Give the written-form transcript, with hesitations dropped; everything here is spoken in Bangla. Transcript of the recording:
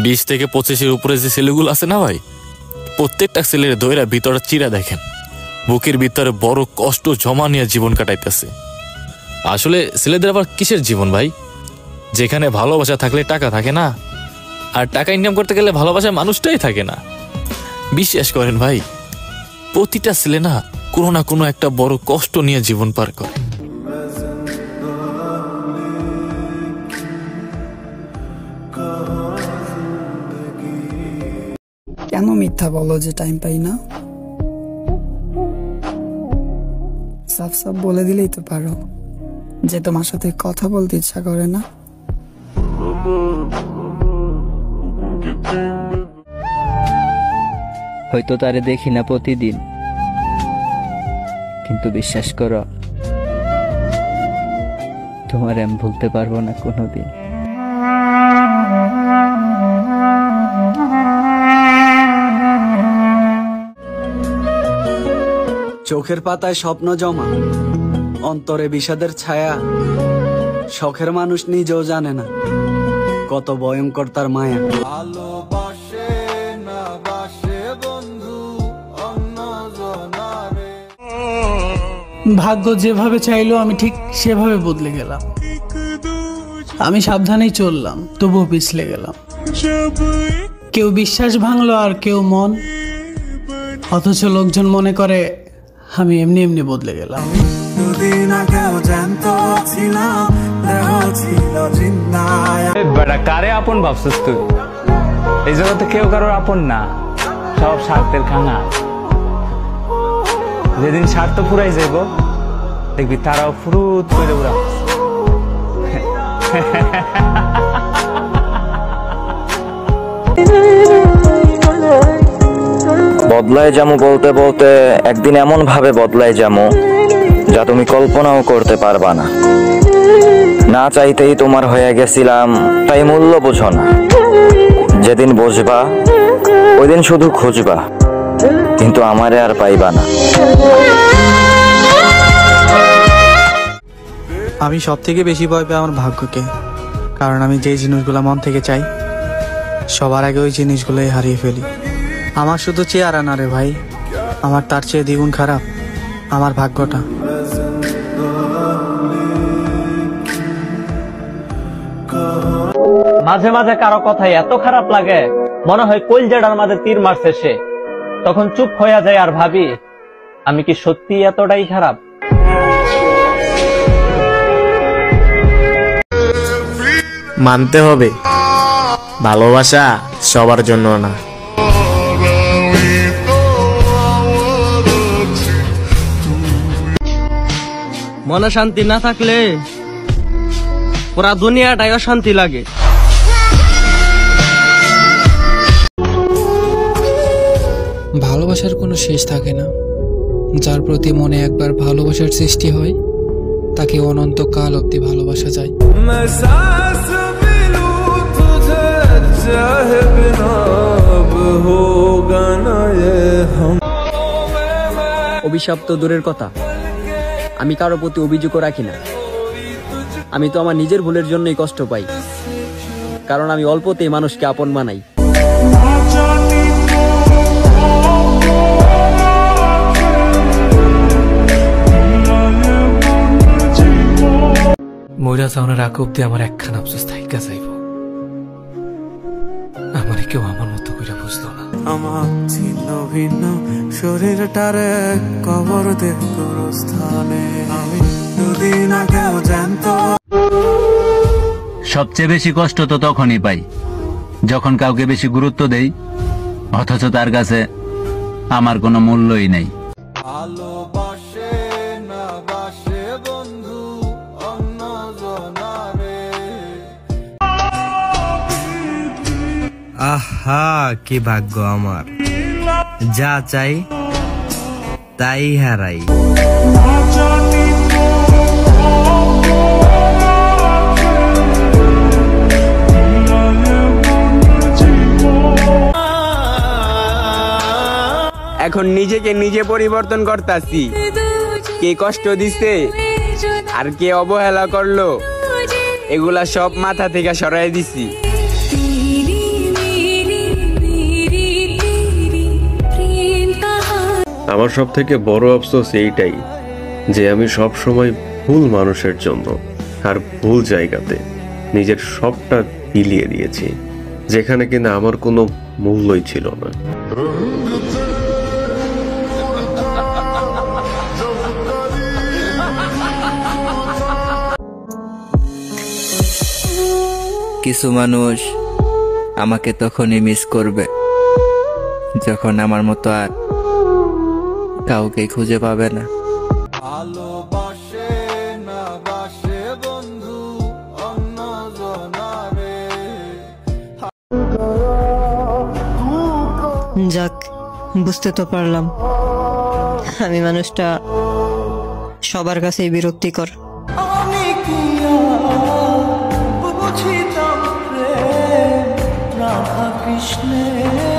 20 থেকে 25-এর উপরে যে ছেলেগুলো আছে না ভাই, প্রত্যেকটা ছেলের দইরা ভিতরে চিরা দেখেন, বুকের ভিতরে বড় কষ্ট জমা নিয়ে জীবন কাটাইতেছে। আসলে ছেলেদের আবার কিসের জীবন ভাই, যেখানে ভালোবাসা থাকলে টাকা থাকে না, আর টাকা ইনকাম করতে গেলে ভালোবাসার মানুষটাই থাকে না। বিশ্বাস করেন ভাই, প্রতিটা ছেলে না কোনো না কোনো একটা বড় কষ্ট নিয়ে জীবন পার করে। কেন মিথ্যা বলো যে টাইম পাই না? সাফ সাফ বলে দিলেই তো পারো যে তোমার সাথে কথা বলতে ইচ্ছা করে না। হয়তো তারে দেখি না প্রতিদিন, কিন্তু বিশ্বাস করো তোমার আমি ভুলতে পারবো না কোনোদিন। চোখের পাতায় স্বপ্ন জমা, অন্তরে বিষাদের ছায়া, শখের মানুষ নিজেও জানে না কত ভয়ঙ্কর তার মায়া। ভালোবাসে না বাসে বন্ধু অন্যজনারে। ভাগ্য যেভাবে চাইলো আমি ঠিক সেভাবে বদলে গেলাম। আমি সাবধানেই চললাম, তবুও পিছলে গেলাম। কেউ বিশ্বাস ভাঙলো আর কেউ মন, অথচ লোকজন মনে করে আমি এমনি এমনি বদলে গেলাম। কারে আপন ভাবছিস তুই? এই জগতে কেউ কারোর আপন না, সব স্বার্থের খাঙা। যেদিন স্বার্থ পুরাই যাইব দেখবি তারাও ফুরুত করে উড়া। বদলায় যামু বলতে বলতে একদিন এমন ভাবে বদলায় যামু যা তুমি কল্পনাও করতে পারবা না। না চাইতেই তোমার হয়ে গেছিলাম, তাই মূল্য বুঝো না। যেদিন বুঝবা ওই দিন শুধু খুঁজবা, কিন্তু আমারে আর পাইবা না। আমি সব থেকে বেশি ভয় পাই আমার ভাগ্যকে, কারণ আমি যে জিনিসগুলো মন থেকে চাই সবার আগে ওই জিনিসগুলোই হারিয়ে ফেলি। আমার শুধু চেহারা না রে ভাই, আমার তার চেয়ে দ্বিগুণ খারাপ আমার ভাগ্যটা। মাঝে মাঝে কারো কথাই এত খারাপ লাগে, মনে হয় কলজাটার মাঝে তীর মারছে সে। তখন চুপ হয়ে যায় আর ভাবি, আমি কি সত্যি এতটাই খারাপ? মানতে হবে ভালোবাসা সবার জন্য না। মনে শান্তি না থাকলে পুরা দুনিয়াটাই অশান্তি লাগে। ভালোবাসার কোনো শেষ থাকে না। যার প্রতি মনে একবার ভালোবাসার সৃষ্টি হয় তাকে অনন্তকাল অব্দি ভালোবাসা যায়। অভিশাপ তো দূরের কথা, আমি কারো প্রতি অভিযোগও রাখি না। আমি তো আমার নিজের ভুলের জন্যই কষ্ট পাই, কারণ আমি অল্পতেই মানুষকে আপন বানাই। মইরা যাওয়ার আগ অব্দি আমার একখান আফসোস থাইকা যাইব, আমার কেউ আমার মতো করে বুঝলো না। আমার ছিন্ন ভিন্ন শরীরটারে কবর দে গোরস্থানে। আমি দুদিন আগেও জানতো। সবচেয়ে বেশি কষ্ট তো তখনই পাই যখন কাউকে বেশি গুরুত্ব দেই, অথচ তার কাছে আমার কোনো মূল্যই নেই। ভালোবাসে না বাসে বন্ধু অন্যজনারে। আহা কি ভাগ্য আমার, যা চাই তাই হারাই। এখন নিজেকে নিজে পরিবর্তন করতেছি। কে কষ্ট দিছে আর কে অবহেলা করলো এগুলা সব মাথা থেকে সরাই দিছি। আমার সব থেকে বড় আফসোস এইটাই যে আমি সব সময় ভুল মানুষের জন্য আর ভুল জায়গাতে নিজের সবটা বিলিয়ে দিয়েছি, যেখানে কিনা আমার কোনো মূল্যই ছিল না। কিছু মানুষ আমাকে তখনই মিস করবে যখন আমার মতো আর কাউকে খুঁজে পাবে না। যাক, বুঝতে তো পারলাম আমি মানুষটা সবার কাছেই বিরক্তিকর। রাধা কৃষ্ণের